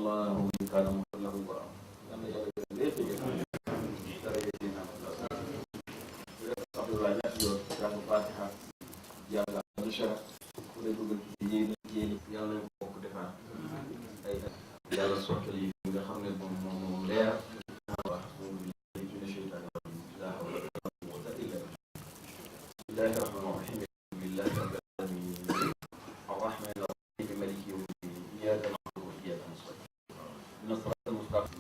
الله من كان مغفر له ورحمه لما جاء ليس عبد الله نفسه كان الفاتحه جاء بشرى وليدوغل جيني يلا بوك دفا اي يلا سوتل yi nga xamne mom leer wax mom ci shaytan la hawla wala quwwata illa billah bismillahir rahmanir rahim billahi rabbil alamin arrahmanir rahim maliki yawmiddin iyyaka na'budu wa iyyaka nasta'in ihdinas siratal mustaqim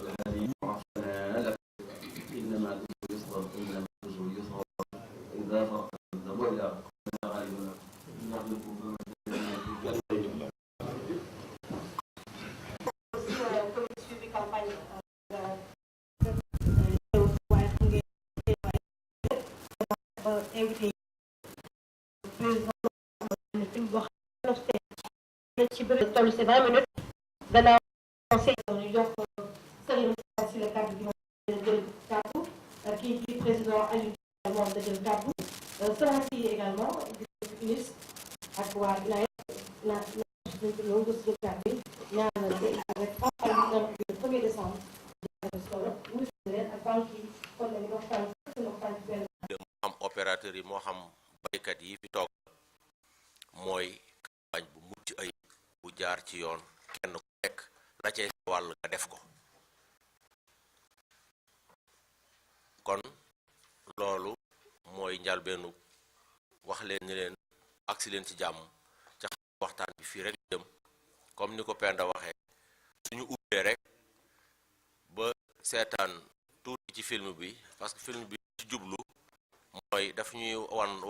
الذي عرفنا لك انما اليسر انما اليسر اذا فرغت فانصب الى ربك غالبا نغلب invité président ci bëri toll ci 20 minutes gannaaw conseil ñu jox Serigne si le cadre bi jël kàddu kii di président Aliou moom da jël kàddu Serigne si également di ministre ak waa INAE na ñoo gis jël kàddu bi ñaanal avec le 1er décembre ak banque yi kon nañu waxtaan am opérateur yi moo xam baykat yi fi toog mooy campagne bu mucc ay bu jaar ci yoon kenn ku nekk la cay wàll nga def ko kon loolu mooy njalbeenu wax leen ni leen agsi leen ci jàmm ca waxtaan bi fii rek jëm comme ni ko Penda waxee suñu ubbee rek ba seetaan tuuti ci film bi parce que film bi ci jublu mooy daf ñuy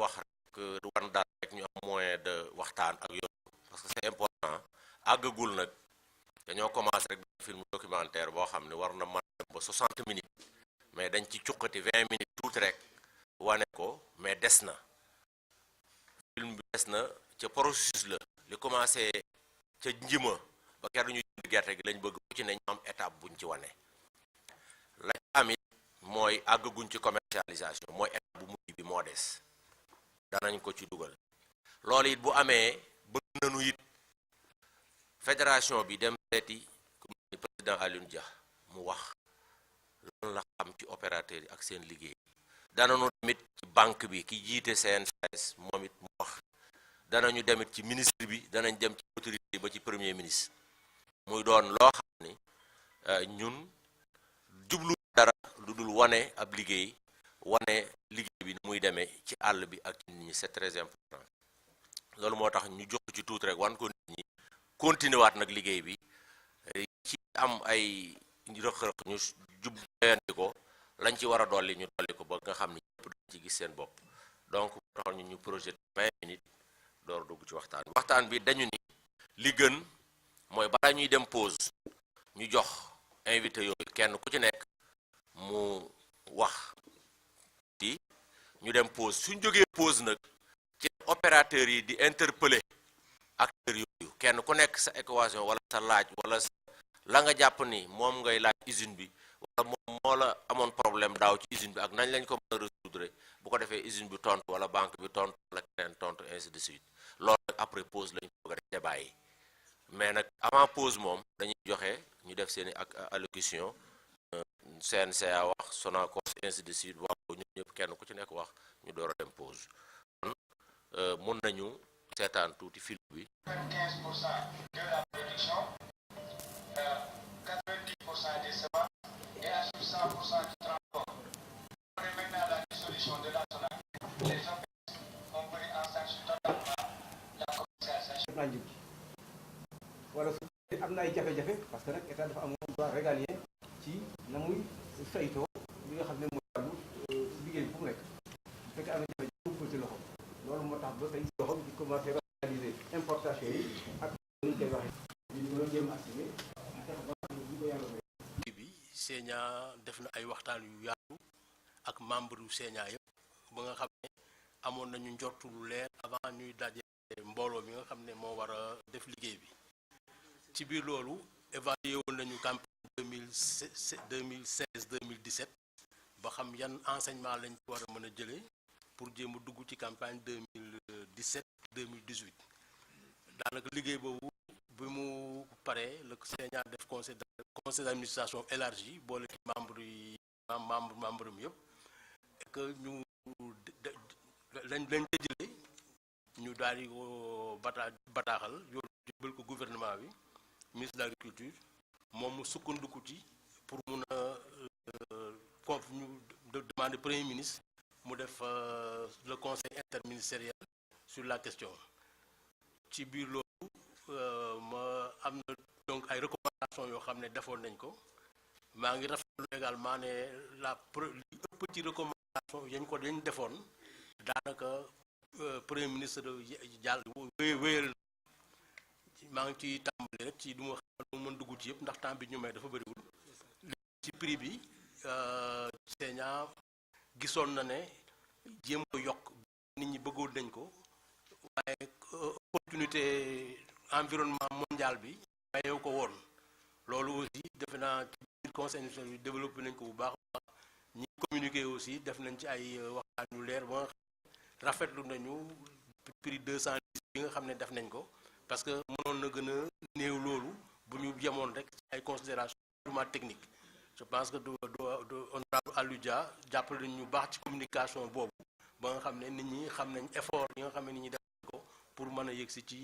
wax rek wan daal rek ñu am moyen de waxtaan ak yoon parce que c'est important àggagul nag dañoo commencé rek film documentaire boo xam ne war na mën ba 60 minutes mais dañ ci cuqati 20 minutes tuuti rek wane ko mais des na film bi des na ca processus la li commencé ca njima ba ker ñu jënd gerte gi lañ bëgg bu ci ne ñu am étape buñ ci wane la amit mooy àggaguñ ci commercialisation mooy étape bu mujj bi moo des danañ ko ci dugal loolu it bu amee bëgg nañu it fédération bi dem seeti comme ni président Alioune Dia mu wax lan la xam ci opérateur yi ak seen liggéey danañu demit ci banque bi ki jiite CNCS moom it mu wax danañu demit ci ministre bi danañ dem ci autorité ba ci premier ministre muy doon loo xam ni ñun jublu dara lu dul wane ab liggéey wane liggéey bi ni muy demee ci àll bi ak nit ñi c'est très important loolu moo tax ñu jox ci tuuti rek wan ko nit ñi continuer waat nag liggéey bi ci am ay rëq-rëq ñu jubbanti ko lañ ci war a dolli ñu dolli ko ba nga xam ne ñëpp dañ ci gis seen bopp donc taxoon ñu projet 20 minutes door dugg ci waxtaan bi dañu ni li gën mooy balaa ñuy dem pause ñu jox invité yooyu kenn ku ci nekk mu wax di ñu dem pause suñ jógee pause nag ci opérateur yi di interpeller acteurs yooyu kenn ku nekk sa équation wala sa laaj wala la nga jàpp ni moom ngay laaj usine bi wala moom moo la amoon problème daaw ci usine bi ak nañ lañ ko mën a résoudre bu ko defee usine bi tontu wala banque bi tontu wala keneen tontu ainsi de suite loolu nag après pause lañ ko bëgg a def débat yi mais nag avant pause moom dañuy joxe ñu def seeni ak allocution CNCA wax Sonacos ainsi de suite wax ko ñun ñëpp kenn ku ci nekk wax ñu door a dem pause kon mun nañu seetaan tuuti film bi. 95% de la production, 90% des semences et assure 100% du transport. On est maintenant à la dissolution de la SONAC. Les OPS ont pris en charge totalement la commercialisation. wala su am na ay jafe-jafe parce que nag état dafa am droit régalien ci na muy saytoo li nga xam ne mooy wàllu liggéey bi fu mu nekk bu fekkee am na jafe-jafe ko ci loxo loolu moo tax ba tey loxo di commencé réaliser importation yi ak ni ñu koy waxee ñu doon jéem assumer fexe ba xam ne bu ko yàlla may bi Sénia def na ay waxtaan yu yaatu ak membre yu Sénia yëpp ba nga xam ne amoon nañu njortu lu leer avant ñuy daje mbooloo mi nga xam ne moo war a def liggéey bi ci biir loolu évalué woon nañu campagne 2016 2017 ba xam yan enseignement lañ ci war a mën a jëlee pour jéem a dugg ci campagne 2017 2018 daanaka liggéey boobu bi mu pare le Sénat def conseil d'administration élargi boole ci membre yi membre am yëpp et que ñu lañ tëjale ñu daal di ko bataaxal yoon jëbal ko gouvernement bi ministre de l'agriculture moom mu sukkandiku ci pour mun a foofu ñu demander premier ministre mu def le conseil interministériel sur la question ci biir loolu ma am na donc ay recommandations yoo xam ne defoon nañ ko maa ngi rafetlu également ne li ëpp ci recommandation yañ defoon daanaka premier ministre jàll wéyal maa ngi ciy tàmbali rek ci du ma xam ne mën dugg ci yëpp ndax temps bi ñu may dafa bëriwul ci prix bi Sénat gisoon na ne jéem ko yokk nit ñi bëggoon nañ ko waaye opportunité environnement mondial bi mayewu ko woon loolu aussi defe naa ci biir conseil bi développé nañ ko bu baax a baax ñi communiqué aussi def nañ ci ay waxtaan yu leer ba nga xam ne rafetlu nañu prix 210 bi nga xam ne def nañ ko parce que mënoon na gën a néew loolu bu ñu yemoon rek ci ay considérations purement techniques je pense que honorable Aliou Dia jàppale nañ ñu baax ci communication boobu ba nga xam ne nit ñi xam nañ effort yi nga xam ne nit ñi def nañ ko pour mën a yëgsi ci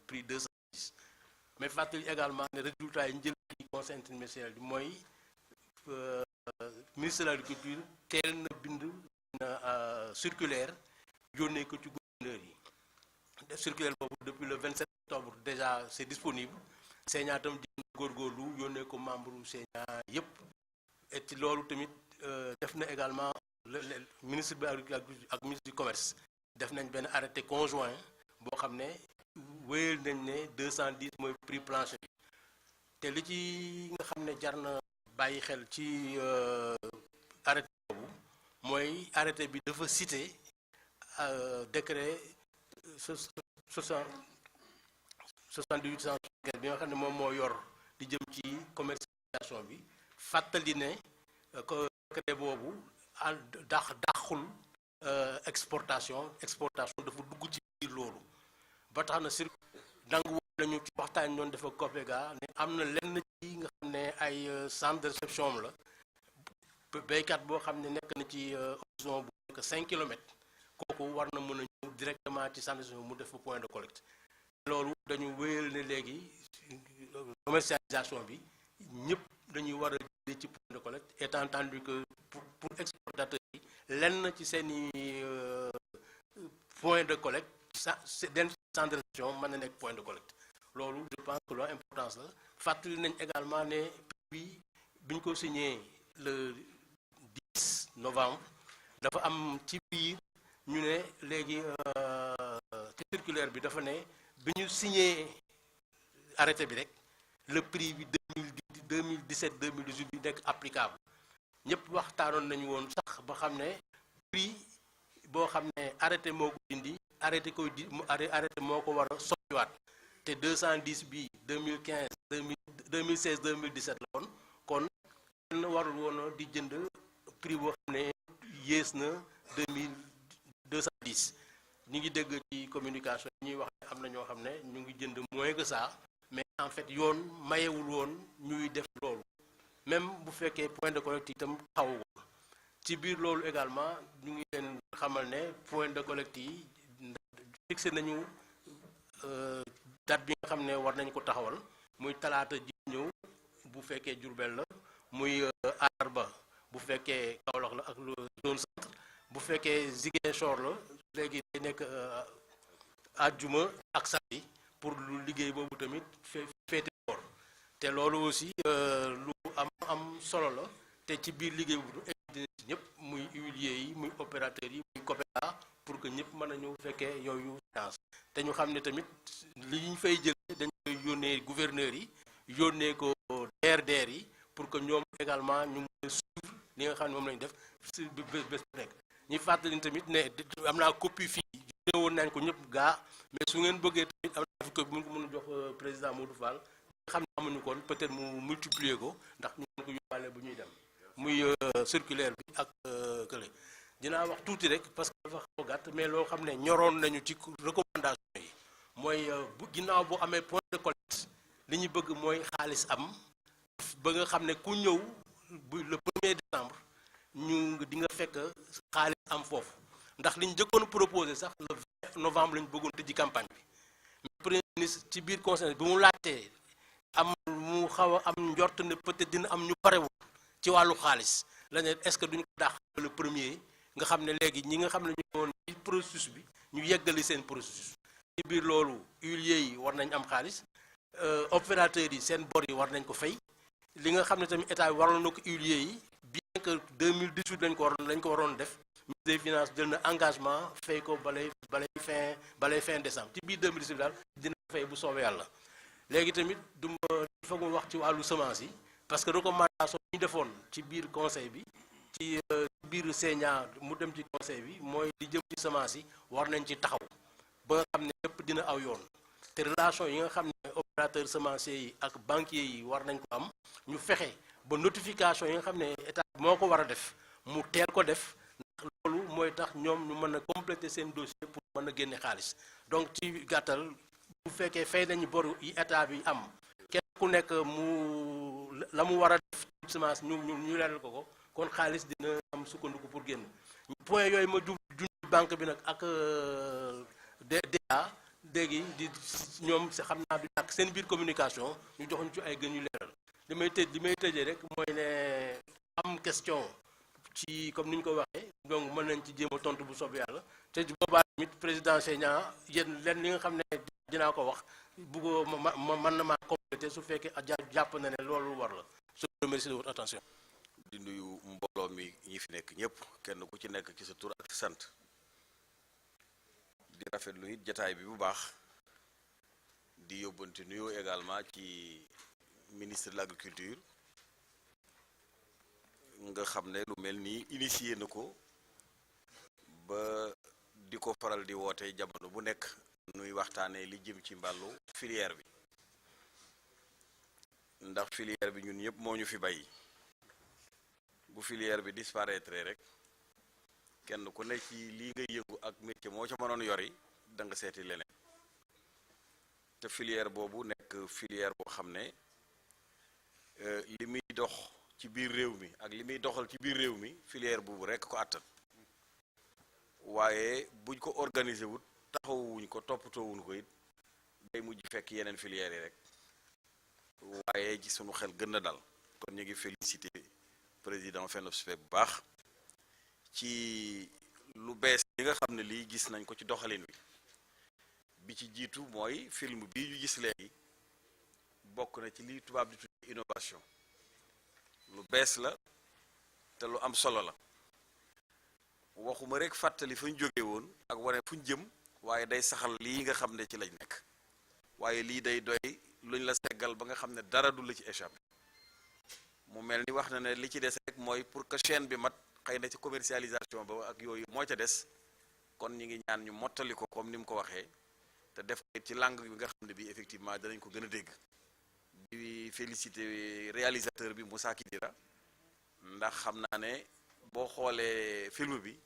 prix 210 mais fàttali également ne résultat yi ñu jël ci conseil interministériel bi mooy ministre de l'agriculture teel na bind na circulaire yónnee ko ci gouverneur yi def circulaire boobu depuis le 27 octobre déjà c'est disponible Sénat tam di góorgóorlu yónnee ko membre Sénat yépp et ci loolu tamit def na également le ministre de l'agriculture ak ministre du commerce def nañ benn arrêté conjoint boo xam ne wéyal nañ ne 210 mooy prix plancher bi te li ci nga xam ne jar na bàyyi xel ci arrêté boobu mooy arrêté bi dafa cité décret 78 bi nga xam ne moom moo yor di jëm ci commercialisation bi fàttali ne décret boobu dàqul exportation dafa dugg ci biir loolu ba tax na nangu woon nañu ci waxtaan ñoon dafa COPEGA ne am na lenn ci nga xam ne ay centre de réception la béykat boo xam ne nekk na ci horizon bu nekk 5 kilomètres kooku war na mën a ñëw directement ci centre de réception mu def fa point de collecte loolu dañu wéyal ne léegi commercialisation bi ñëpp dañuy war a jëlee ci point de collecte étant entendu que pour exportateurs yi lenn ci seeni point de collecte den centre de réception mën na nekk point de collecte loolu je pense que loolu importance la fàttali nañ également ne prix bi ñu ko signé le 10 novembre dafa am ci biir ñu ne léegi ci circulaire bi dafa ne bi ñu signé arrêté bi rek le prix bi 2017 2018 bi nekk applicable ñëpp waxtaanoon nañu woon sax ba xam ne prix boo xam ne arrêté moo ko dindi arrêté moo ko war a soppiwaat te 210 bi 2015 2016 2017 la woon kon kenn warul woon di jënd prix boo xam ne yées na 210 ñu ngi dégg ci communication yi ñuy wax ne am na ñoo xam ne ñu ngi jënd moins que ça mais en fait yoon mayewul woon ñuy def loolu même bu fekkee point de collecte itam xawu ko ci biir loolu également ñu ngi leen xamal ne point de collecte yi fixé nañu date bi nga xam ne war nañ ko taxawal muy talaata ji ñëw bu fekkee Diourbel la muy àllarba bu fekkee Kaolack la ak zone centre bu fekkee Ziguinchor la léegi day nekk àjjuma ak samedi pour lu liggéey boobu tamit féete boor te loolu aussi lu am solo la te ci biir liggéey boobu invité ci ñëpp muy huiliers yi muy opérateurs yi muy COPEGA pour que ñëpp mën a ñëw fekkee yooyu finance te ñu xam ne tamit li ñu fay jëlee dañ koy yónnee gouverneurs yi yónnee ko DRDR yi pour que ñoom également ñu mën a suivre li nga xam ne moom lañu def si bés bu nekk ñuy fàttali tamit ne am naa copie fii yónnee woon nañ ko ñëpp gaa mais su ngeen bëggee tamit am naa fi copie mu ko mën a jox président Modou Fall nga xam ne amuñu koon peut-être mu multiplier ko ndax ñu mën ko yóbbaale bu ñuy dem muy circulaire bi ak kële dinaa wax tuuti rek parce que dafa xaw a gàtt mais loo xam ne ñoroon nañu ci recommandation yi mooy bu ginnaaw bu amee point de collecte li ñu bëgg mooy xaalis am ba nga xam ne ku ñëw bu le 1er décembre ñu di nga fekk xaalis am foofu ndax li ñu jëkkoon proposé sax le 20 novembre lañu bëggoon tëjji campagne bi mais premier ministre ci biir conseil bi mu laajtee am mu xaw a am njort ne peut-être dina am ñu parewul ci wàllu xaalis la ne est-ce que duñu ko dàq le premier nga xam ne léegi ñi nga xam ne ñu woon ci processus bi ñu yeggali seen processus ci biir loolu huiliers yi war nañ am xaalis opérateurs yi seen bor yi war nañ ko fay li nga xam ne tamit état bi waroon na ko huiliers yi bien que 2018 lañ ko waroon def ministre des finances jël na engagement fay ko balay fin décembre ci biir 2018 daal dina fay bu soobee yàlla léegi tamit du ma foog ma wax ci wàllu semence yi parce que recommandation ñu defoon ci biir conseil bi ci biir Sénat mu dem ci conseil bi mooy di jëm ci semence yi war nañ ci taxaw ba nga xam ne lépp dina aw yoon te relation yi nga xam ne opérateur semencier yi ak banquier yi war nañ ko am ñu fexe ba notification yi nga xam ne état moo ko war a def mu teel ko def ndax loolu mooy tax ñoom ñu mën a compléter seen dossier pour mën a génne xaalis donc ci gàttal bu fekkee fay nañu boru yi état bi am kenn ku nekk mu la mu war a def ci semence ñu leeral ko kon xaalis dina am sukkandiku pour génn point yooyu ma junj banque bi nag ak DA léegi di ñoom xam naa du ñàkk seen biir communication ñu joxuñ ci ay gën ñu leeral li may tëjee rek mooy ne am question ci comme ni ñu ko waxee donc mën nañ ci jéem a tontu bu soobee yàlla te boobaa tamit président Sénat yéen leen li nga xam ne dinaa ko wax buggoo mën na maa complété su fekkee jàpp na ne loolu war la. Je vous remercie de votre attention. di nuyu mbooloo mi ñi fi nekk ñëpp kenn ku ci nekk ci sa tur ak sa sant di rafetlu it jataay bi bu baax di yóbbante nuyoo également ci ministre de l'agriculture nga xam ne lu mel nii initié na ko ba di ko faral di woote jamono bu nekk nuy waxtaanee li jëm ci mbàllu filière bi ndax filière bi ñun ñëpp moo ñu fi bàyyi bu filière bi disparaître rek kenn ku nekk ci lii ngay yëngu ak métier moo ca mënoon yori da nga seeti leneen te filière boobu nekk filière boo xam ne li muy dox ci biir réew mi ak li muy doxal ci biir réew mi filière boobu rek ko àttan waaye buñ ko organiser wut taxawuñ ko toppatoowuñ ko it day mujj fekk yeneen filières yi rek waaye ci sunu xel gën a dal kon ñu ngi félicité président FENOSFEB bu baax ci lu bees yi nga xam ne lii gis nañ ko ci doxalin wi bi ci jiitu mooy film bii ñu gis léegi bokk na ci li tubaab di tuddee innovation lu bees la te lu am solo la waxuma rek fàttali fu ñu jóge woon ak wane fu ñu jëm waaye day saxal lii nga xam ne ci lañ nekk waaye lii day doy luñ la seggal ba nga xam ne dara du la ci échappé mu mel ni wax na ne li ci des rek mooy pour que chaîne bi mat xëy na ci commercialisation ba ak yooyu moo ca des kon ñi ngi ñaan ñu mottali ko comme ni mu ko waxee te def ko ci langue bi nga xam ne bi effectivement danañ ko gën a dégg di féliciter réalisateur bi Moussa Kidira ndax xam naa ne boo xoolee film bi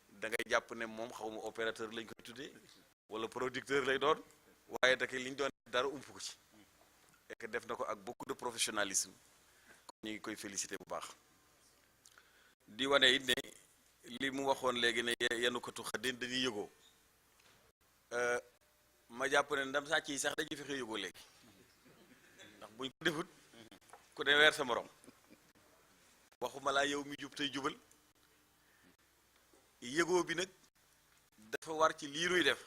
da ngay jàpp ne moom xawma opérateur lañ koy tuddee wala producteur lay doon waaye dake li ñu doon dara ump ko ci et que def na ko ak beaucoup de professionnalisme ñu ngi koy féliciter bu baax di wane it ne li mu waxoon léegi ne yenu ko tuxa dañuy yëgoo ma jàpp ne ndam sàcc yi sax dañuy fexe yëgoo léegi ndax buñ ko defut ku ne weer sa morom waxuma laa yow mi jub tey jubal yëgoo bi nag dafa war ci lii nuy def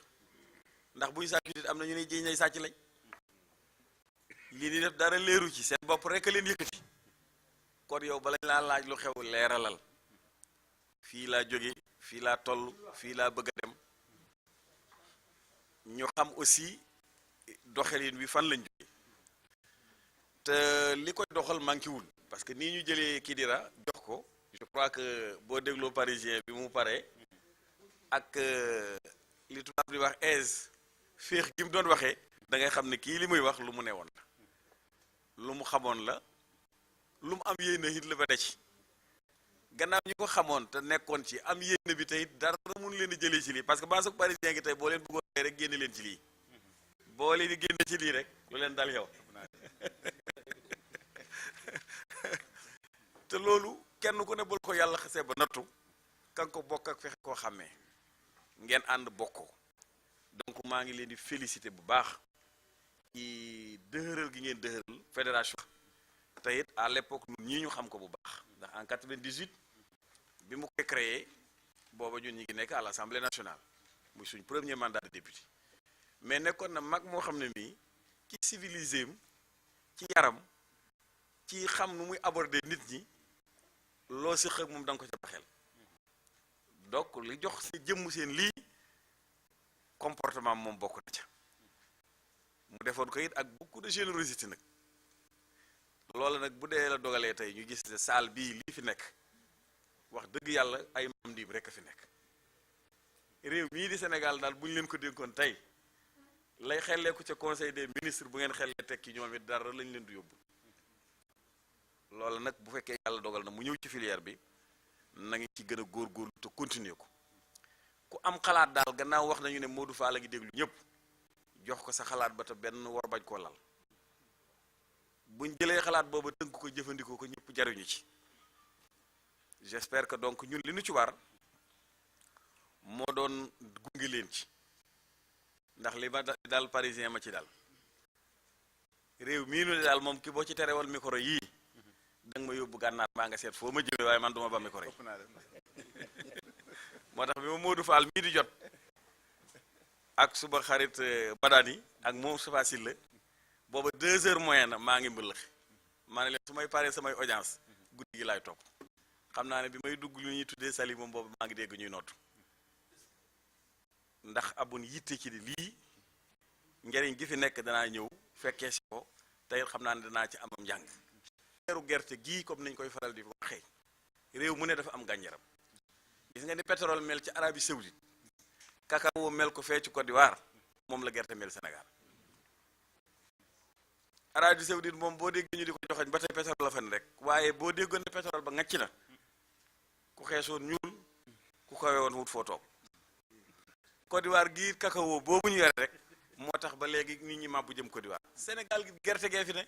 ndax buñ sàcc it am na ñu ne jiñ nay sàcc lañ lii ni def dara leeru ci seen bopp rek a leen yëkkati kon yow balañ laa laaj lu xew leeralal fii laa jóge fii laa toll fii laa bëgg a dem ñu xam aussi doxalin wi fan lañ jóge te li koy doxal manqué wul parce que nii ñu jëlee Kidira jox ko je crois que boo dégloo parisien bi mu paree ak li tubaab di wax aise féex gi mu doon waxee da ngay xam ne kii li muy wax lu mu newoon la lu mu xamoon la lu mu am yéene it la ba de ci gannaaw ñi ko xamoon te nekkoon ci am yéene bi tey dara mun leen a jëlee ci lii parce que baasu parisien gi tey boo leen bëggoon rek génne leen ci lii boo leen di génne ci lii rek lu leen dal yow te loolu kenn ku ne bul ko yàlla xasee ba nattu kan ko bokk ak fexe koo xàmmee ngeen ànd bokkoo. donc maa ngi leen di féliciter bu baax ci dëhëral gi ngeen dëhëral fédération. te it à l'époque ñun ñii ñu xam ko bu baax ndax en 98 bi mu koy créé booba ñun ñi ngi nekk à l'Assemblée nationale muy suñ premier mandat de député mais nekkoon na mag moo xam ne mii ci civilisé am ci yaram ci xam nu muy aborder nit ñi loo si xëg moom da nga ko ca baxel donc li jox si jëmm seen lii comportement moom bokk na ca mu defoon ko it ak beaucoup de générosité nag loolu nag bu dee la dogalee tey ñu gis ne salle bii lii fi nekk wax dëgg yàlla ay maam diib rek a fi nekk réew mii di Sénégal daal bu ñu leen ko dénkoon tey lay xellee ko ca conseil des ministres bu ngeen xellee tekki ñoom it dara lañ leen du yóbbu loolu nag bu fekkee yàlla dogal na mu ñëw ci filière bi na ngi ci gën a góorgóorlu te continuer ko ku am xalaat daal gannaaw wax nañu ne Modou Fall a ngi déglu ñëpp jox ko sa xalaat ba te benn war bañ koo lal buñ jëlee xalaat booba tënk ko jëfandikoo ko ñëpp jariñu ci j'espère que donc ñun li ñu ci war moo doon gunge leen ci ndax li ma daal parisien ma ci daal réew mii nu daal moom ki boo ci terewal micro yii danga ma yóbbu gànnaar maa nga seet foo ma jëme waaye man duma ba micro yi moo tax bi ma Modou Fall mii di jot ak suba xarit Badani ak moom Moustapha Sylla booba 2 heures moyen na maa ngi mbëllëx maa ne leen su may paree samay audience guddi gi laay topp xam naa ne bi may dugg lu ñuy tuddee sali moom boobu maa ngi dégg ñuy noddu ndax abun yitte ci lii njariñ gi fi nekk danaa ñëw fekkee si ko tey xam naa ne danaa ci amam njàng teeru gerte gii comme nañ koy faral di waxee réew mu ne dafa am gànjaram gis nga ni pétrole mel ci Arabie Saoudite cacao mel ko fee ci Côte d'Ivoire moom la gerte mel Sénégal Arabie Saoudite moom boo déggee ñu di ko joxoñ ba tey pétrole la fa ne rek waaye boo déggoon ne pétrole ba ngacc na ku xeesoon ñuul ku kawe woon wut foo toog Côte d'Ivoire gii cacao boobu ñu yore rek moo tax ba léegi nit ñi màbbu jëm Côte d'Ivoire Sénégal gi gerte gee fi ne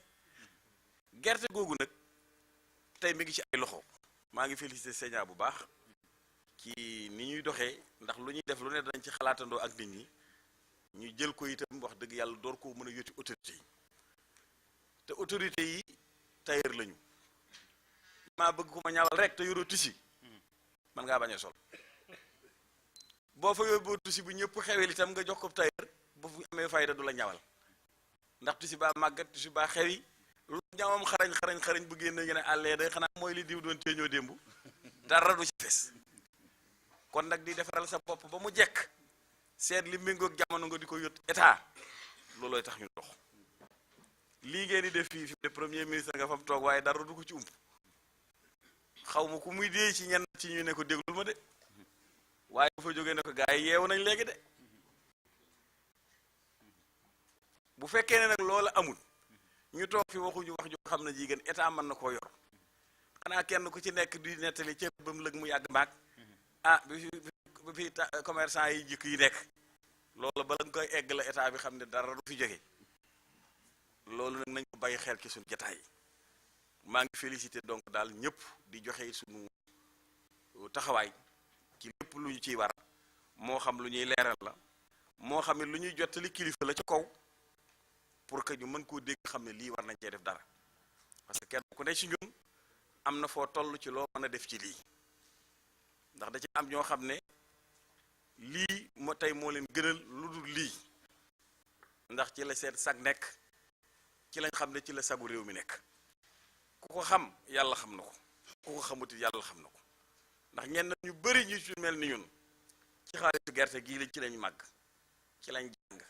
gerte googu nag tey mi ngi ci ay loxo maa ngi félicité Sénégal bu baax ci ni ñuy doxee ndax lu ñuy def lu ne dañ ci xalaatandoo ak nit ñi ñu jël ko itam wax dëgg yàlla door koo mën a yoti autorité yi te autorité yi tailleur lañu maa bëgg ku ma ñawal rek te yoroo tisi man ngaa bañ a sol boo fa yóbboo tisi bu ñëpp xewel itam nga jox ko tailleur bu fu amee fayda du la ñawal ndax tisi baa màggat tisi baa xewi lu ñawam xarañ bu génn nga ne àllee day xanaa mooy li diw doon teeñoo démb dara du ci fes kon nag di defaral sa bopp ba mu jekk seet li méngoog jamono nga di ko yót état loolooy tax ñu dox lii ngeen di def fii fi ne premier ministre nga fam toog waaye dara du ko ci ump xaw ma ku muy dee ci ñenn ci ñu ne ko déglul ma de waaye bu fa jógee ne ko gars yi yeewu nañ léegi de bu fekkee ne nag loola amul ñu toog fi waxuñu wax joo xam ne jigéen état mën na koo yor xanaa kenn ku ci nekk di nettali ceeb ba mu lëg mu yàgg mbaag bi fi commerçant yi jikk yi nekk loolu bala nga koy egg la état bi xam ne dara du fi jóge loolu nag nañ ko bàyyi xel ci suñu jataay maa ngi félicité donc daal ñëpp di joxe suñu taxawaay ci lépp lu ñu ciy war moo xam lu ñuy leeral la moo xam ne lu ñuy jottali kilifa la ci kaw pour que ñu mën koo dégg xam ne lii war nañ cee def dara parce que kenn ku ne ci ñun am na foo toll ci loo mën a def ci lii ndax da ci am ñoo xam ne lii moo tey moo leen gënal lu dul lii ndax ci la seen sag nekk ci lañ xam ne ci la sagu réew mi nekk ku ko xam yàlla xam na ko ku ko xamuti yàlla xam na ko ndax ñenn ñu bari ñu ci mel ni ñun ci xaalisu gerte gii lañ ci lañ màgg ci lañ jàng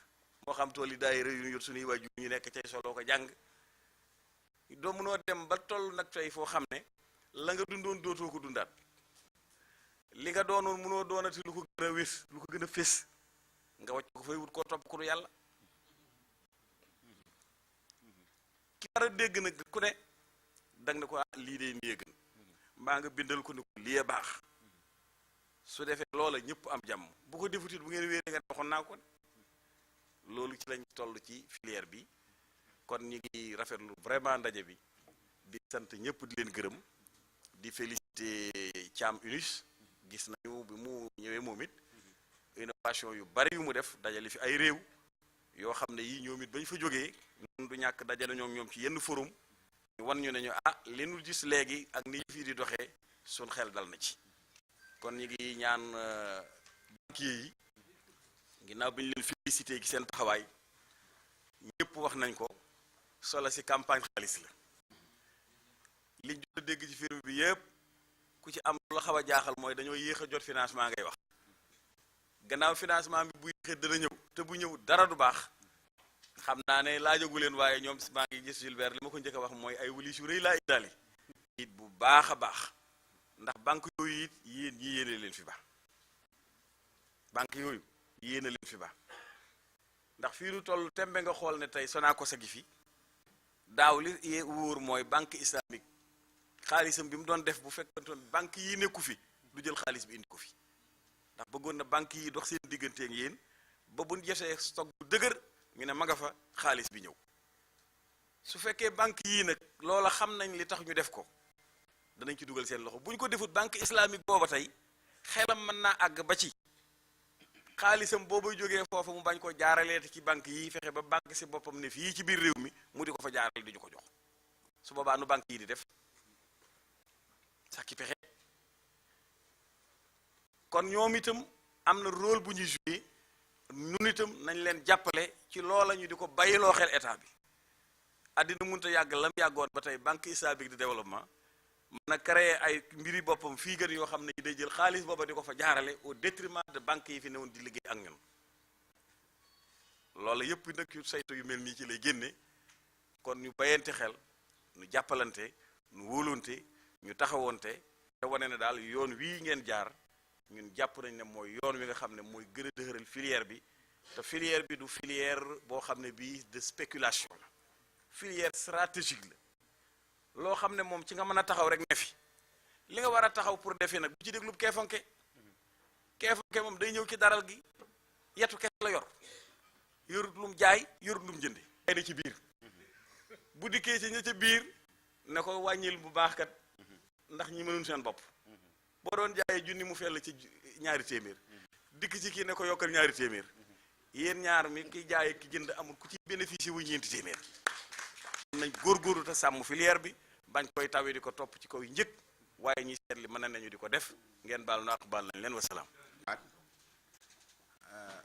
moo xam tool yi daay réew yu yor suñuy waajur ñu nekk cay soloo ko jàng doo mënoo dem ba toll nag tey foo xam ne la nga dundoon dootoo ko dundaat li nga doonoon mënoo doonati lu ko gën a wés lu ko gën a fés nga wàcc ko fay wut koo topp ku du yàlla ki war a dégg nag ku ne dang ne ko lii de nii gën mbaa nga bindal ko ne ko lii baax su defee loola ñëpp am jàmm bu ko defutit bu ngeen wéeree nga waxoon naa ko loolu ci lañ toll ci filière bi kon ñu ngi rafetlu vraiment ndaje bi di sant ñëpp di leen gërëm di féliciter Thiam Unus gis nañu bi mu ñëwee moom it innovation yu bari yu mu def dajale fi ay réew yoo xam ne yii ñoom it bañ fa jógee ñun du ñàkk dajale ñoom ci yenn forum wan ñu ne ñu li nu gis léegi ak ni fii di doxee suñ xel dal na ci kon ñu ngi ñaan banquier yi ginnaaw bi ñu leen félicité gi seen taxawaay ñëpp wax nañ ko solo si campagne xaalis la liñ jot a dégg ci film bi yëpp ku ci am lu la xaw a jaaxal mooy dañoo yéex a jot financement ngay wax gannaaw financement bi bu yéexee dana ñëw te bu ñëw dara du baax xam naa ne laajagu leen waaye ñoom maa ngi gis Gilbert li ma ko njëkk a wax mooy ay wulis yu rëy laa indaale it bu baax a baax ndax banque yooyu it yéen ñi yéene leen fi ba banque yooyu yéene leen fi ba ndax fii nu toll tembe nga xool ne tey Sonacos a gi fi daaw li wóor mooy banque islamique xaalisam bi mu doon def bu fekkantoon banque yi nekku fi du jël xaalis bi indi ko fi ndax bëggoon na banque yi dox seen digganteeg yéen ba bu ñu jotee stock bu dëgër ñu ne ma nga fa xaalis bi ñëw su fekkee banque yii nag loola xam nañ li tax ñu def ko danañ ci dugal seen loxo bu ñu ko defut banque islamique booba tey xelam mën naa àgg ba ci xaalisam boobu jógee foofu mu bañ ko jaaraleete ci banque yi fexe ba banque si boppam ne fii ci biir réew mi mu di ko fa jaarale di ñu ko jox su boobaa nu banque yi di def sax ki pexe kon ñoom itam am na rôle bu ñuy joué nun itam nañ leen jàppale ci loola ñu di ko bàyyiloo xel état bi àddina mënut a yàgg lam yàggoon ba tey banque islamique de développement mën a créer ay mbiri boppam fii gën yoo xam ne day jël xaalis booba di ko fa jaarale au détriment de banque yi fi newoon di liggéey ak ñun loolu yëpp nag yu saytu yu mel nii ci lay génne kon ñu bayante xel ñu jàppalante ñu wóolonte ñu taxawoonte te wane ne daal yoon wii ngeen jaar ñun jàpp nañ ne mooy yoon wi nga xam ne mooy gën a dëgëral filière bi te filière bi du filière boo xam ne bii de spéculation la filière stratégique la loo xam ne moom ci nga mën a taxaw rek ne fi li nga war a taxaw pour defee nag bu ci déglu keefonke moom day ñëw ci daral gi yetu kese la yorut lum jaay yorut lum jënde ay na ci biir bu dikkee ci ña ca biir ne ko wàññil bu baax kat ndax ñi mënuñ seen bopp boo doon jaayee junni mu fell ci ñaari téeméer dikk ci kii ne ko yokkal ñaari téeméer yéen ñaar mi ki jaayee ki jënd amul ku ci bénéfice wu ñeenti téeméer nañ góorgóorlu te sàmm filière bi bañ koy tawee di ko topp ci kaw njëkk waaye ñi seetli mën nañu di ko def ngeen baal na ak baal nañ leen wasalaam.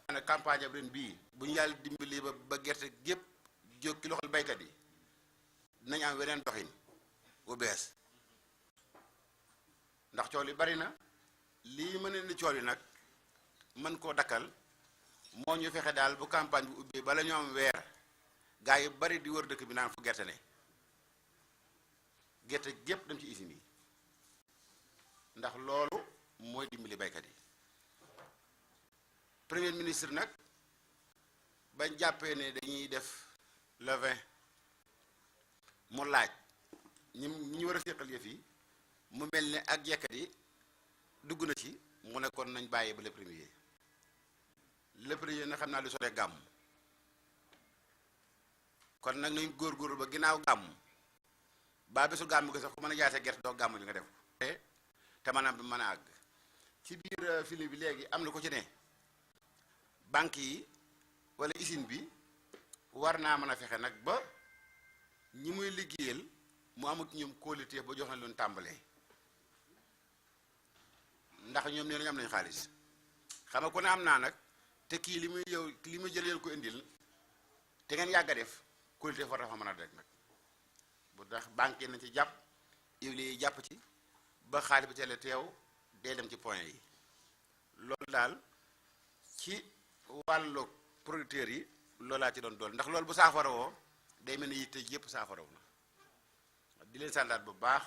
ana campagne ab ren bii bu ñu yàlla dimbali ba gerte gépp jóg ci loxol baykat yi dinañ am weneen doxin bu bees ndax cool yi bari na lii mën ni cool yi nag mën koo dakkal moo ñu fexe daal bu campagne bi ubbee bala ñu am weer gaa yi bari di wër dëkk bi naan fu gerte ne gerte gépp dem ci usine yi ndax loolu mooy dimbali baykat yi premier ministre nag bañ jàppee ne dañuy def le 20 mu laaj ñi ñu war a séqal yëf yi mu mel ne ak yekkat yi dugg na ci mu ne kon nañ bàyyi ba le premier na xam naa lu sore gàmm kon nag nañ góorgóorlu ba ginnaaw gàmm baa bésu gàmm gi sax ku mën a jaay sa gerte doo gàmm li nga def te maanaam bi mën a àgg ci biir film bi léegi am na ko ci ne banque yi wala usine bi war naa mën a fexe nag ba ñi muy liggéeyal mu amut ñoom qualité ba jox na leen tàmbalee ndax ñoom nee nañu am nañ xaalis xam nga ku ne am naa nag te kii li muy jël yéen ko indil te ngeen yàgg a def qualité fa dafa mën a rek nag bu tax banque yi nañ ci jàpp huiliers yi jàpp ci ba xaalis bi teel a teew dee dem ci point yi loolu daal ci wàllu producteurs yi loolaa ci doon dool ndax loolu bu saafara woo day mel ni yitte yëpp saafara wu na di leen santaat bu baax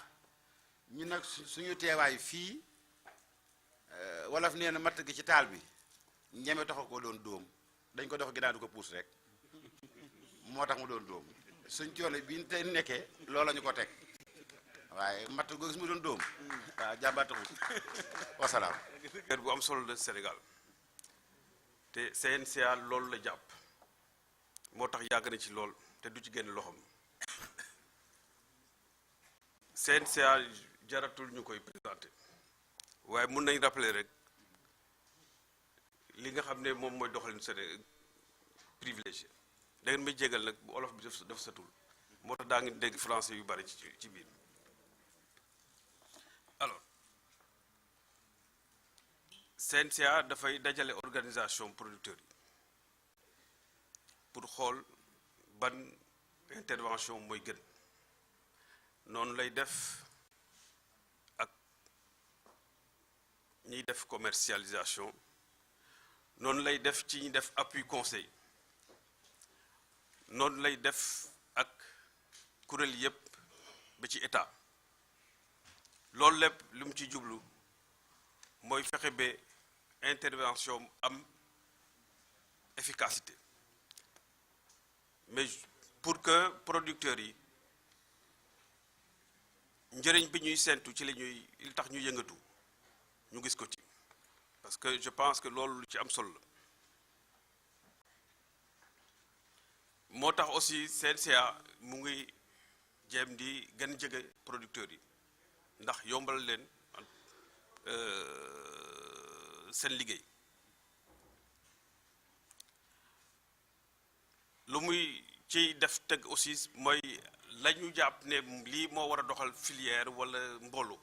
ñu nag suñu teewaay fii wolof nee na matt gi ci taal bi ñeme taxu ko doon dóom dañ ko dox ginnaaw du ko puus rek moo tax mu doon dóom suñ coono bi te nekkee loola ñu ko teg waaye matt goo gis mu doon dóom waaw jàmbaar taxut wasalaam bu am solo la Sénégal te CNCA loolu la jàpp moo tax yàgg na ci lool te du ci génn loxoom CNCA jaratul ñu koy présenté waaye mun nañ rappeler rek li nga xam ne moom mooy doxalin Sénégal privilégié da ngeen may jégal nag bu olof bi def satul moo tax daa ngi dégg français yu bari ci biir alors CNCA dafay dajale organisation producteurs yi pour xool ban intervention mooy gën noonu lay def ak ñiy def commercialisation noonu lay def ci ñi def appui conseil noonu lay def ak kuréel yépp ba ci état loolu lépp lu mu ci jublu mooy fexe ba intervention am efficacité mais pour que producteurs yi njëriñ bi ñuy sentu ci li tax ñu yëngatu ñu gis ko ci parce que je pense que loolu lu ci am solo la moo tax aussi CNCA mu ngi jéem di gën jege producteurs yi ndax yombal leen seen liggéey lu muy ci def tëgg aussi mooy la ñu jàpp ne lii moo war a doxal filière wala mbooloo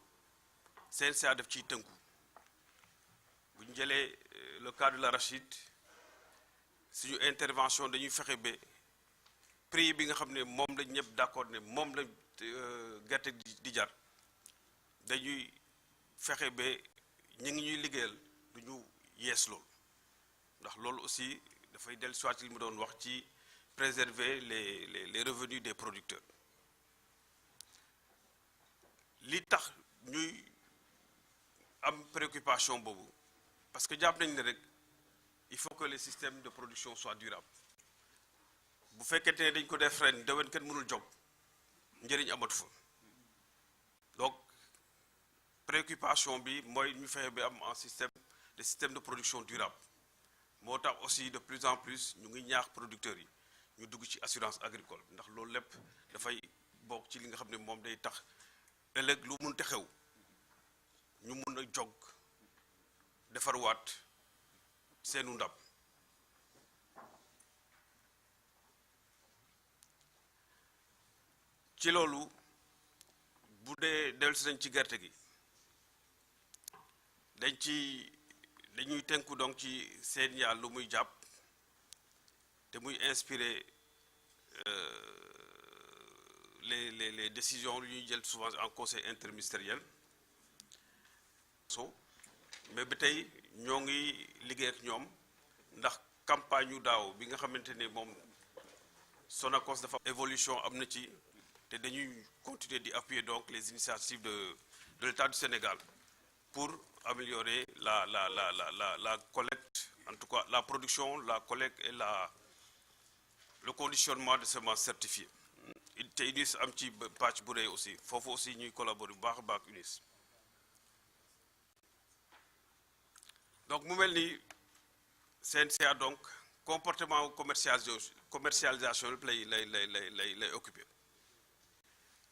CNCA def ciy tënku bu ñu jëlee le cas de l'arachide suñu intervention dañuy fexe ba prix bi nga xam ne moom lañ ñëpp d'accord ne moom la gerte di jar dañuy fexe ba ñu ngi ñuy liggéeyal du ñu yees loolu ndax loolu aussi dafay dellu soit li mu doon wax ci préserver les revenus des producteurs li tax ñuy am préoccupation boobu parce que jàpp nañ ne rek il faut que les systèmes de production soient durables bu fekkente ne dañ ko def ren déwén kenn mënul jóg njëriñ amatu fa donc préoccupation bi mooy ñu fexe bi am un système des systèmes de production durable moo tax aussi de plus en plus ñu ngi ñaax producteurs yi ñu dugg ci assurance agricole ndax loolu lépp dafay bokk ci li nga xam ne moom day tax ëllëg lu mun te xew ñu mun a jóg defarwaat seenu ndab ci loolu bu dee dellusi nañ ci gerte gi dañuy tënku donc ci seen yàlla lu muy jàpp te muy inspiré les décisions yu ñuy jël souvent en conseil interministériel mais ba tey ñoo ngi liggéey ak ñoom ndax campagne yu daaw bi nga xamante ne moom Sonacos dafa évolution am na ci te dañuy continuer di appuyer donc les initiatives de l'État du Sénégal pour améliorer la collecte, en tout cas la production, la collecte et le conditionnement de semences certifiées. te UNIS am ci pàcc bu rëy aussi foofu aussi ñuy collaborer bu baax a baax UNIS donc mu mel ni CNCA donc comportement commercialisation lépp lay occupé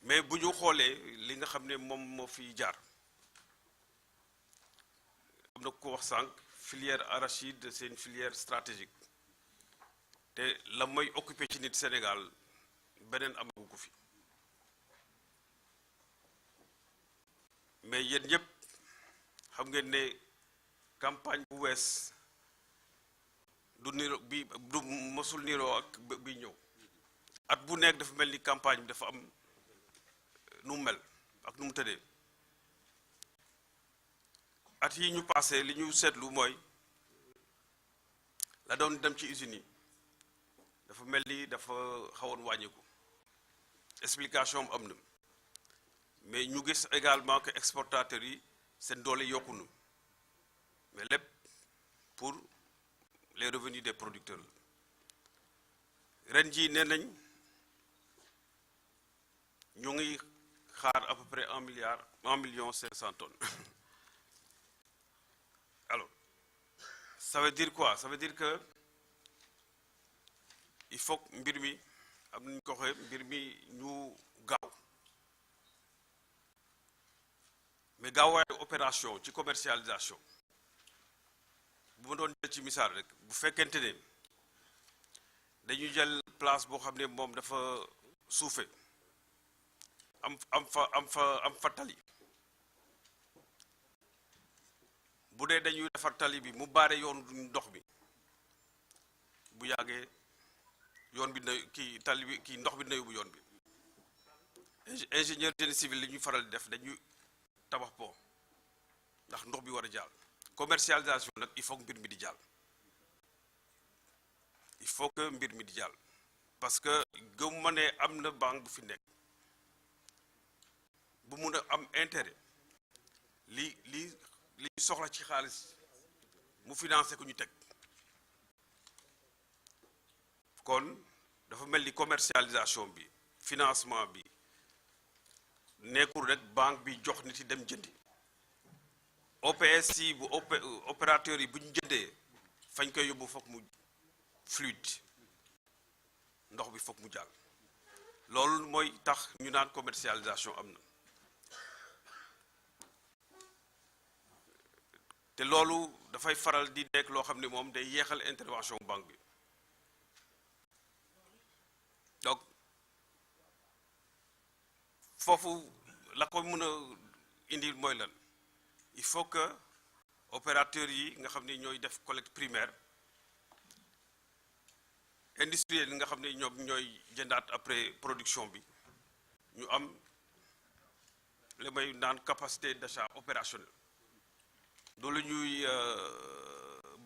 mais bu ñu xoolee li nga xam ne moom moo fi jaar am na ko wax sànq filière arachide c'est une filière stratégique te la mooy occupé ci nit Sénégal beneen amagu ko fi mais yéen ñëpp xam ngeen ne campagne bu wees du niro bi du mosul niroo ak bi ñëw at bu nekk dafa mel ni campagne bi dafa am nu mu mel ak nu mu tëddee at yi ñu passé li ñu seetlu mooy la doon dem ci usines yi dafa mel ni dafa xawoon wàññiku explication am na mais ñu gis également que exportateurs yi seen doole yokku na mais lépp pour les revenus des producteurs ren jii nee nañ ñu ngi xaar à peu près 1,5 tonnes alors ça veut dire quoi ça veut dire que il faut que mbir mi am nañu ko waxee mbir mi ñu gaaw mais gaawaayu opération ci commercialisation bu ma doon jël ci misaal rek bu fekkente ne dañuy jël place boo xam ne moom dafa suufe am fa tali bu dee dañuy defar tali bi mu baare yoon ndox bi bu yàggee yoon bi na kii tali bi kii ndox bi na yóbbu yoon bi ingénieur génie civil li ñuy faral di def dañuy tabax pont ndax ndox bi war a jàll commercialisation nag il faut que mbir mi di jàll il faut que mbir mi di jàll parce que gëm ma ne am na banque bu fi nekk bu mun a am intérêt li soxla ci xaalis mu financé ko ñu teg kon dafa mel ni commercialisation bi financement bi nekkul rek banque bi jox nit yi dem jëndi OPS yi bu opérateur yi bu ñu jëndee fañ koy yóbbu foog mu fluide ndox bi foog mu jàll loolu mooy tax ñu naan commercialisation am na te loolu dafay faral di nekk loo xam ne moom day yeexal intervention banque bi donc foofu la ko mën a indi mooy lan il faut que opérateurs yi nga xam ne ñooy def collecte primaire industriel yi nga xam ne ñoom ñooy jëndaat après production bi ñu am li may naan capacité d'achat opérationnelle loolu ñuy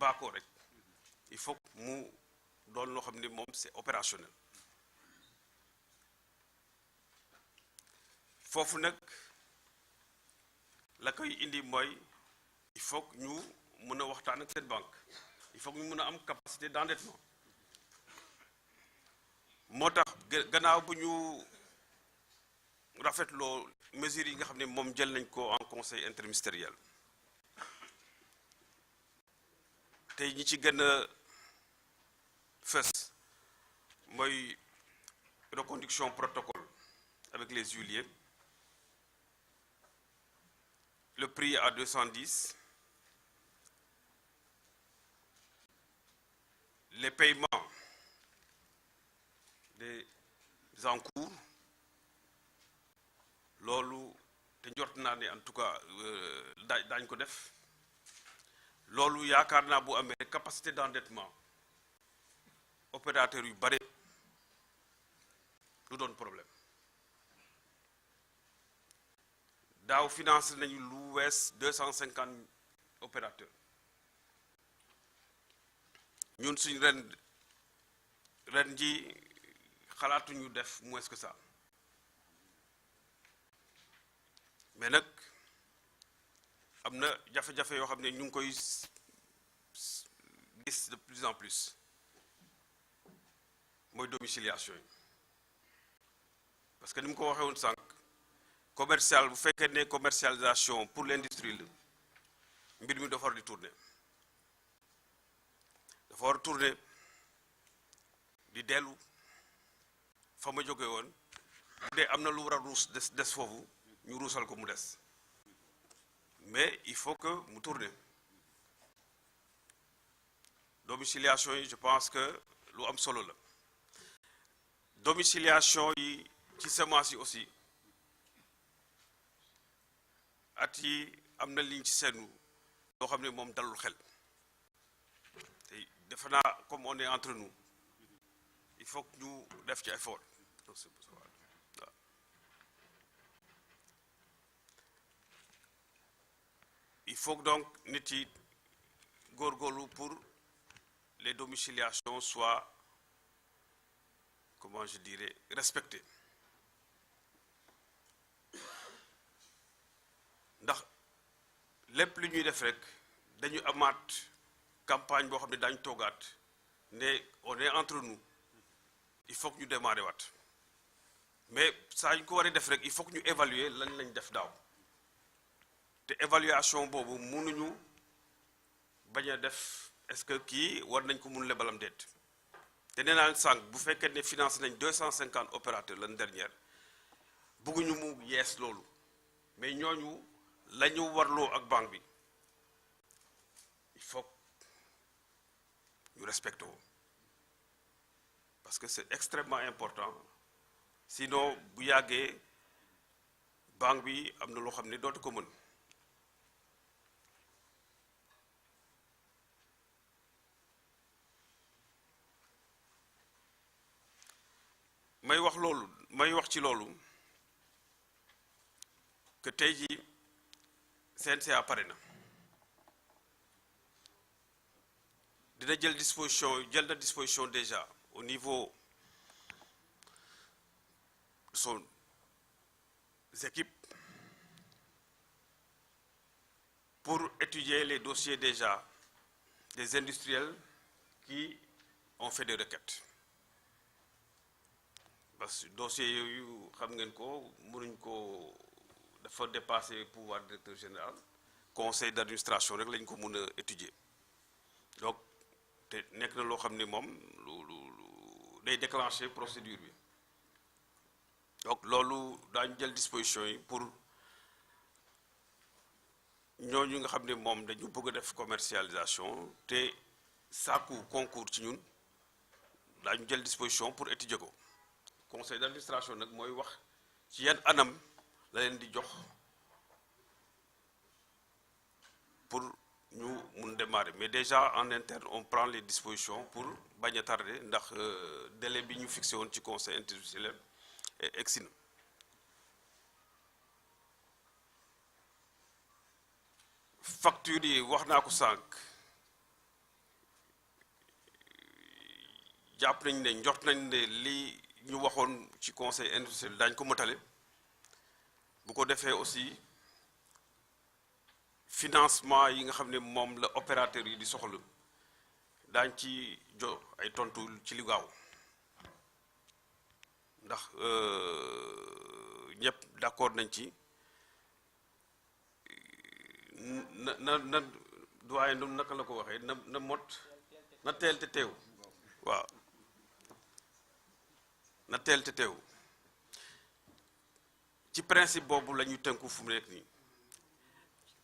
baakoo rek il faut mu doon loo xam ne moom c'est opérationnel foofu nag la koy indi mooy il faut que ñu mën a waxtaan ak seen banque il faut que ñu mën a am capacité d'endettement moo tax gannaaw bu ñu rafetloo mesures yi nga xam ne moom jël nañ ko en conseil interministériel tey ñi ci gën a fës mooy reconduction protocole avec les huiliers le prix à 210 les paiements des encours loolu te njort naa ne en tout cas daañ ko def loolu yaakaar naa bu amee capacité d'endettement opérateur yu bare du doon problème daaw financé nañu lu wees 250 opérateurs ñun suñ ren ji xalaatuñu def moins que ça mais nag am na jafe-jafe yoo xam ne ñu ngi koy gis de plus en plus mooy domiciliation yi parce que ni mu ko waxee woon sànq commercial bu fekkee ne commercialisation pour l'industrie la mbir mi dafa war di tourner dafa war a tourner di dellu fa ma jóge woon bu dee am na lu war a ruus des foofu ñu ruusal ko mu des mais il faut que mu tourner domiciliation yi je pense que lu am solo la domiciliation yi ci semence yi aussi at yi am na liñ ci seenu loo xam ne moom dalul xel te defe naa comme on est entre nous il faut que ñu def ci effort il faut que donc nit yi góorgóorlu pour les domiciliations soient comment je dirais respectées ndax lépp li ñuy def rek dañu amaat campagne boo xam ne daañu toogaat ne on est entre nous il faut que ñu démarrer waat mais saa ñu ko waree def rek il faut que ñu évaluer lan lañ def daaw te évaluation boobu mënuñu bañ a def est-ce que kii war nañ ko mun lebalam déet te nee naa sànq bu fekkee ne financé nañ 250 opérateurs l'année dernière bëgguñu mu yees loolu mais ñooñu la ñu warloo ak banque bi il faut ñu respecter ko parce que c'est extrêmement important sinon bu yàggee banque bi am na loo xam ne dootu ko mën may wax ci loolu que tey jii CNCA pare na dina jël na disposition déjà au niveau de son équipes pour étudier les dossiers déjà des industriels qui ont fait des requêtes parce que dossier yooyu xam ngeen ko mënuñ ko dafa dépasser pouvoir directeur général conseil d'administration rek lañ ko mën a étudier donc te nekk na loo xam ne moom lu day déclencher procédure bi donc loolu daañu jël disposition yi pour ñooñu nga xam ne moom dañu bëgg a def commercialisation te sàkku concours ci ñun daañu jël disposition pour étudier ko conseil d'administration nag mooy wax ci yan anam la leen di jox pour ñu mun démarrer mais déjà en interne on prend les dispositions pour bañ a tarder ndax délai bi ñu fixé woon ci conseil institutionnel egsi na facture yi wax naa ko sànq jàpp nañ ne njort nañ ne li ñu waxoon ci conseil industriel daañu ko motale bu ko defee aussi financement yi nga xam ne moom la opérateur yi di soxla daañ ci jo ay tontu ci li gaaw ndax ñëpp d'accord nañ ci na doyen nu naka la ko waxee na mot na teel te teew waaw na teel te teew ci principe boobu la ñu tënku fu mu nekk nii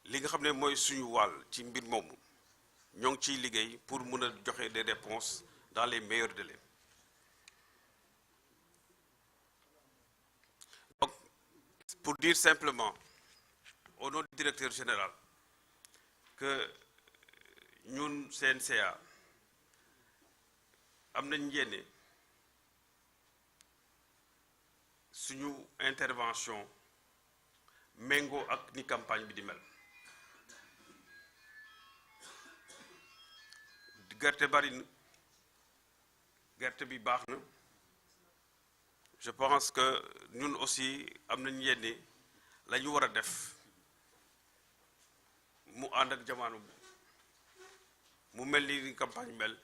li nga xam ne mooy suñu wàll ci mbir moomu ñoo ngi ciy liggéey pour mën a joxe des réponses dans les meilleurs délais donc pour dire simplement au nom du directeur général que ñun CNCA am nañ yéene suñu intervention méngoo ak ni campagne bi di mel gerte bari na gerte bi baax na je pense que ñun aussi am nañ yéene la ñu war a def mu ànd ak jamono mu mel ni campagne mel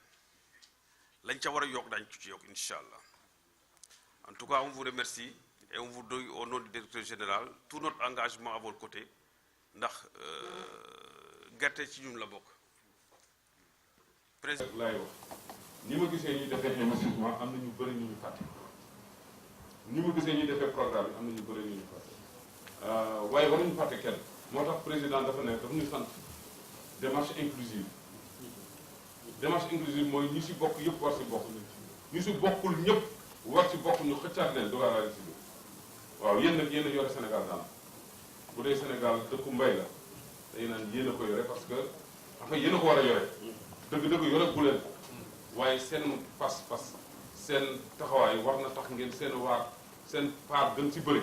lañ ca war a yokk dañ ci yokk incha allah en tout cas on vous remercie et on vous donne au nom du directeur général tout notre engagement à votre côté ndax gerte ci ñun la bokk. président laay wax ni ma gisee ñuy defee investissement am na ñu bëri ñu ñu fàtte ni ma gisee ñuy defee programme yi am na ñu bëri ñu ñu fàtte waaye waruñu fàtte kenn moo tax président dafa ne dafa ñu sant démarche inclusive mooy ñi si bokk yëpp war si bokk ñi si bokkul ñëpp war si bokk ñu xëccaat leen dugal la si waaw yéen nag yéen a yore Sénégal daal bu dee Sénégal dëkku mbay la day naan yéen a ko yore parce que enfin yéen a ko war a yore dëgg-dëgg yore bu leen waaye seen pas-pas seen taxawaay war na tax ngeen seen seen part gën si bëri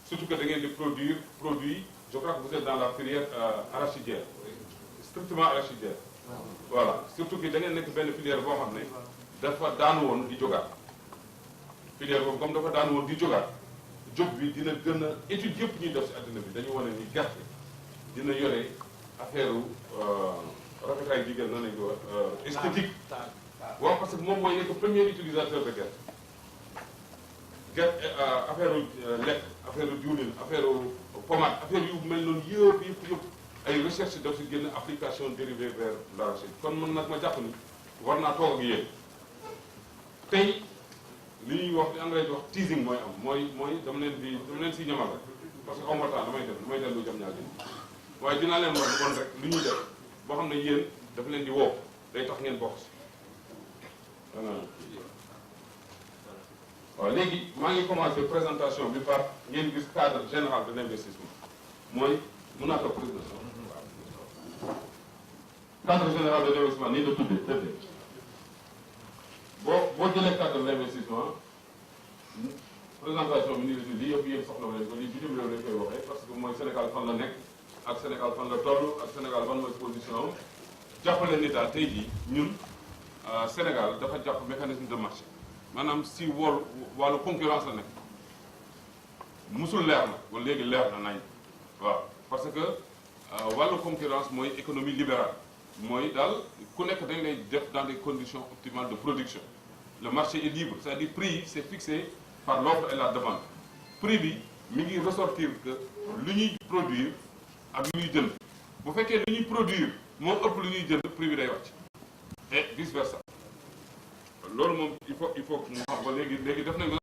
surtout que da ngeen di produit je crois que vous êtes dans la filière arachidière strictement arachidière voilà surtout que da ngeen nekk benn filière boo xam ne dafa daanu woon di jógaat filière boobu comme dafa daanu woon di jógaat jóg bi dina gën a étude yëpp ñuy def si àddina bi dañu wane ni gerte dina yore affaire rafetaay jigéen noonu lañ ko wax esthétique waaw parce que moom mooy nekk premier utilisateur de gerte affaire lekk affaire diwlin affaire pommade affaire yu mel noonu yëpp ay recherche daf si génn application dérivée vers l'arachide kon man nag ma jàpp ni war naa toog ak yéen tey li ñuy wax di anglais di wax teasing mooy am mooy dama leen si ñamal rek parce que xaw ma temps damay dellu jam ñaar waaye dinaa leen wax bon rek lu ñuy def boo xam ne yéen dafa leen di woo day tax ngeen bokk si waaw léegi maa ngi commencé présentation bi par ngeen gis cadre général de l'investissement mooy mun naa ko présentation cadre général de l'investissement nii la tuddee boo jëlee cadre de l'investissement présentation bi nii la tudd lii yëpp yéen soxla leen ko lii bitim réew lañ koy waxee parce que mooy Sénégal fan la nekk ak Sénégal fan la toll ak Sénégal ban mooy position jàppale ni daal tey jii ñun Sénégal dafa jàpp mécanisme de marché maanaam si wàllu concurrence la nekk musul leer na ba léegi leer na nañ waaw parce que wàllu concurrence mooy économie libérale mooy daal ku nekk dañ lay def dans des conditions optimales de production le marché est libre c'est-à-dire prix yi c'est fixé par l'offre et la demande prix bi mi ngi ressortir que lu ñuy produire ak lu ñuy jënd bu fekkee lu ñuy produire moo ëpp lu ñuy jënd prix bi day wàcc et vice versa loolu moom il faut mu xam ba léegi def nañ ko